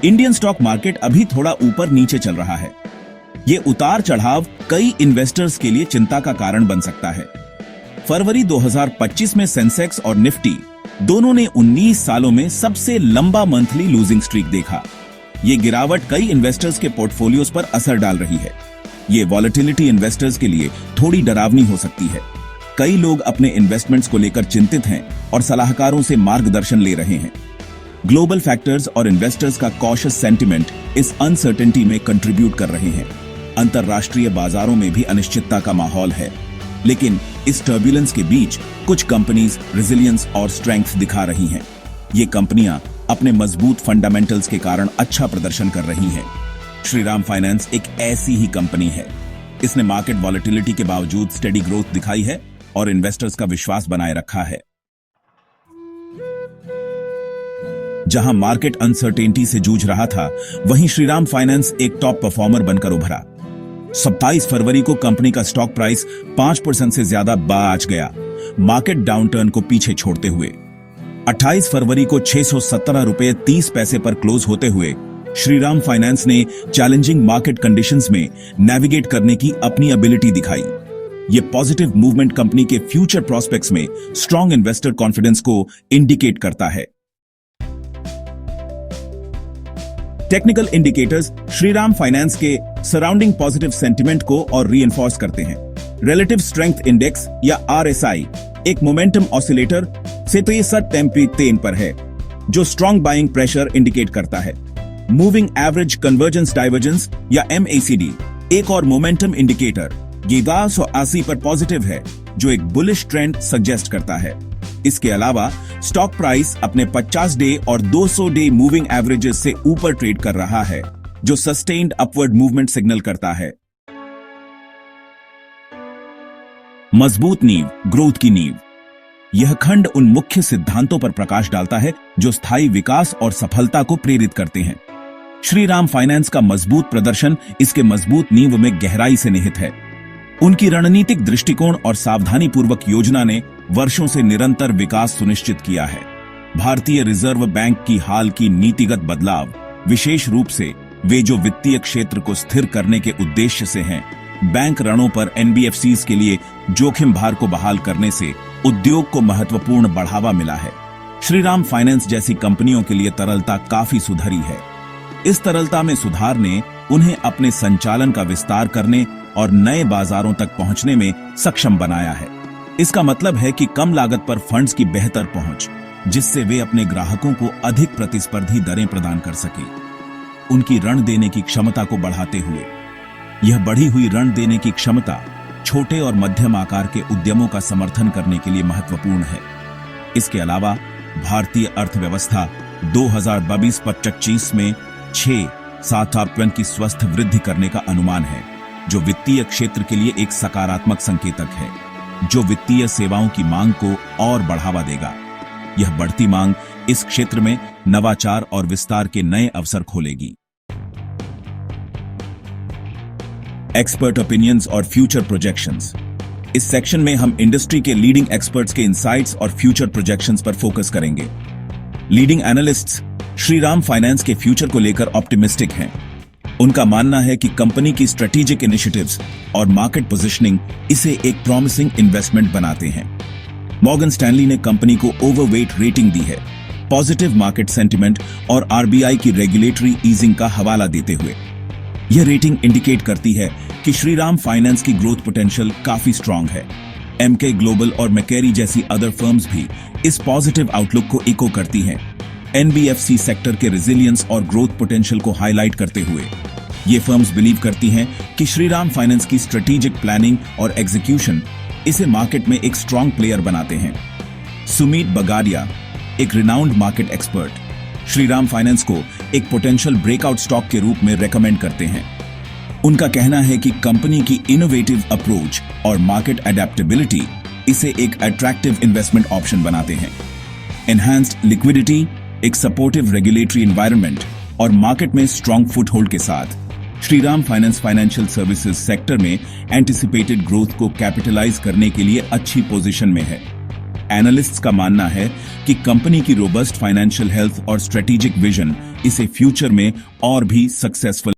Indian stock market अभी थोड़ा ऊपर नीचे चल रहा है। ये उतार चढ़ाव कई इन्वेस्टर्स के लिए चिंता का कारण बन सकता है। फरवरी 2025 में सेंसेक्स और निफ्टी दोनों ने 19 सालों में सबसे लंबा मंथली लूजिंग स्ट्रीक देखा। ये गिरावट कई इन्वेस्टर्स के पोर्टफोलियोज पर असर डाल रही है। ये वॉलेटिलिटी इन्वेस्टर्स के लिए थोड़ी डरावनी हो सकती है। कई लोग अपने इन्वेस्टमेंट्स को लेकर चिंतित हैं और सलाहकारों से मार्गदर्शन ले रहे हैं। ग्लोबल फैक्टर्स और इन्वेस्टर्स का कॉशियस सेंटिमेंट इस अनसर्टेनिटी में कंट्रीब्यूट कर रहे हैं। अंतरराष्ट्रीय बाजारों में भी अनिश्चितता का माहौल है, लेकिन इस टर्बुलेंस के बीच कुछ कंपनीज रेजिलियंस और स्ट्रेंथ दिखा रही हैं। ये कंपनियां अपने मजबूत फंडामेंटल्स के कारण अच्छा प्रदर्शन कर रही हैं। श्रीराम फाइनेंस एक ऐसी ही कंपनी है। इसने मार्केट वॉलेटिलिटी के बावजूद स्टेडी ग्रोथ दिखाई है और इन्वेस्टर्स का विश्वास बनाए रखा है। जहां मार्केट अनसर्टेनिटी से जूझ रहा था, वहीं श्रीराम फाइनेंस एक टॉप परफॉर्मर बनकर उभरा। 27 फरवरी को कंपनी का स्टॉक प्राइस 5% से ज्यादा बाज गया, मार्केट डाउनटर्न को पीछे छोड़ते हुए। 28 फरवरी को 617 रुपये 30 पैसे पर क्लोज होते हुए श्रीराम फाइनेंस ने चैलेंजिंग मार्केट कंडीशंस में नेविगेट करने की अपनी एबिलिटी दिखाई। ये पॉजिटिव मूवमेंट कंपनी के फ्यूचर प्रोस्पेक्ट्स में स्ट्रॉन्ग इन्वेस्टर कॉन्फिडेंस को इंडिकेट करता है। टेक्निकल इंडिकेटर्स श्रीराम फाइनेंस के सराउंडिंग पॉजिटिव सेंटिमेंट को और रीइंफोर्स करते हैं। रिलेटिव स्ट्रेंथ इंडेक्स या RSI एक मोमेंटम ऑसिलेटर से तो ये 10 पर है, जो स्ट्रॉन्ग बाइंग प्रेशर इंडिकेट करता है। मूविंग एवरेज कन्वर्जेंस डाइवर्जेंस या MACD एक और मोमेंटम इंडिकेटर ये 180 पर पॉजिटिव है, जो एक बुलिश ट्रेंड सजेस्ट करता है। इसके अलावा स्टॉक प्राइस अपने 50 डे और 200 डे मूविंग एवरेजेस से ऊपर ट्रेड कर रहा है, जो सस्टेन्ड अपवर्ड मूवमेंट सिग्नल करता है। मजबूत नींव, ग्रोथ की नींव। यह खंड उन मुख्य सिद्धांतों पर प्रकाश डालता है जो स्थायी विकास और सफलता को प्रेरित करते हैं। श्रीराम फाइनेंस का मजबूत प्रदर्शन इसके मजबूत नींव में गहराई से निहित है। उनकी रणनीतिक दृष्टिकोण और सावधानीपूर्वक योजना ने वर्षों से निरंतर विकास सुनिश्चित किया है। भारतीय रिजर्व बैंक की हाल की नीतिगत बदलाव, विशेष रूप से वे जो वित्तीय क्षेत्र को स्थिर करने के उद्देश्य से हैं, बैंक ऋणों पर NBFCs के लिए जोखिम भार को बहाल करने से उद्योग को महत्वपूर्ण बढ़ावा मिला है। श्रीराम फाइनेंस जैसी कंपनियों के लिए तरलता काफी सुधरी है। इस तरलता में सुधार ने उन्हें अपने संचालन का विस्तार करने और नए बाजारों तक पहुंचने में सक्षम बनाया है। इसका मतलब है कि कम लागत पर फंड्स की बेहतर पहुंच, जिससे वे अपने ग्राहकों को अधिक प्रतिस्पर्धी दरें प्रदान कर सके। उनकी ऋण देने की क्षमता को बढ़ाते हुए, यह बढ़ी हुई ऋण देने की क्षमता छोटे और मध्यम आकार के उद्यमों का समर्थन करने के लिए महत्वपूर्ण है। इसके अलावा भारतीय अर्थव्यवस्था 2022-25 में 6-7% की स्वस्थ वृद्धि करने का अनुमान है, जो वित्तीय क्षेत्र के लिए एक सकारात्मक संकेतक है, जो वित्तीय सेवाओं की मांग को और बढ़ावा देगा। यह बढ़ती मांग इस क्षेत्र में नवाचार और विस्तार के नए अवसर खोलेगी। एक्सपर्ट ओपिनियंस और फ्यूचर प्रोजेक्शंस। इस सेक्शन में हम इंडस्ट्री के लीडिंग एक्सपर्ट्स के इनसाइट्स और फ्यूचर प्रोजेक्शंस पर फोकस करेंगे। लीडिंग एनालिस्ट्स श्रीराम फाइनेंस के फ्यूचर को लेकर ऑप्टिमिस्टिक हैं। उनका मानना है कि कंपनी की स्ट्रेटेजिक इनिशिएटिव्स और मार्केट पोजीशनिंग इसे एक प्रॉमिसिंग इन्वेस्टमेंट बनाते हैं। मॉर्गन स्टैनली ने कंपनी को ओवरवेट रेटिंग दी है, पॉजिटिव मार्केट सेंटिमेंट और RBI की रेगुलेटरी ईजिंग का हवाला देते हुए। यह रेटिंग इंडिकेट करती है कि श्रीराम फाइनेंस की ग्रोथ पोटेंशियल काफी स्ट्रांग है। MK ग्लोबल और मैकेरी जैसी अदर फर्म्स भी इस पॉजिटिव आउटलुक को इको करती हैं, NBFC सेक्टर के रेजिलियंस और ग्रोथ पोटेंशियल को हाईलाइट करते हुए। ये फर्म्स बिलीव करती हैं कि श्रीराम फाइनेंस की स्ट्रेटेजिक प्लानिंग और एग्जीक्यूशन इसे मार्केट में एक स्ट्रांग प्लेयर बनाते हैं। सुमीत बगाडिया, एक renowned market expert, Shriram finance को एक पोटेंशियल ब्रेकआउट स्टॉक के रूप में रेकमेंड करते हैं। उनका कहना है कि कंपनी की इनोवेटिव अप्रोच और मार्केट अडेप्टेबिलिटी इसे एक अट्रैक्टिव इन्वेस्टमेंट ऑप्शन बनाते हैं। एनहांस्ड लिक्विडिटी, एक सपोर्टिव रेगुलेटरी एनवायरनमेंट और मार्केट में स्ट्रांग फुटहोल्ड के साथ Shriram finance financial services sector में एंटिसिपेटेड ग्रोथ को कैपिटलाइज करने के लिए अच्छी पोजीशन में है। एनालिस्ट्स का मानना है कि कंपनी की रोबस्ट फाइनेंशियल हेल्थ और स्ट्रेटेजिक विजन इसे फ्यूचर में और भी सक्सेसफुल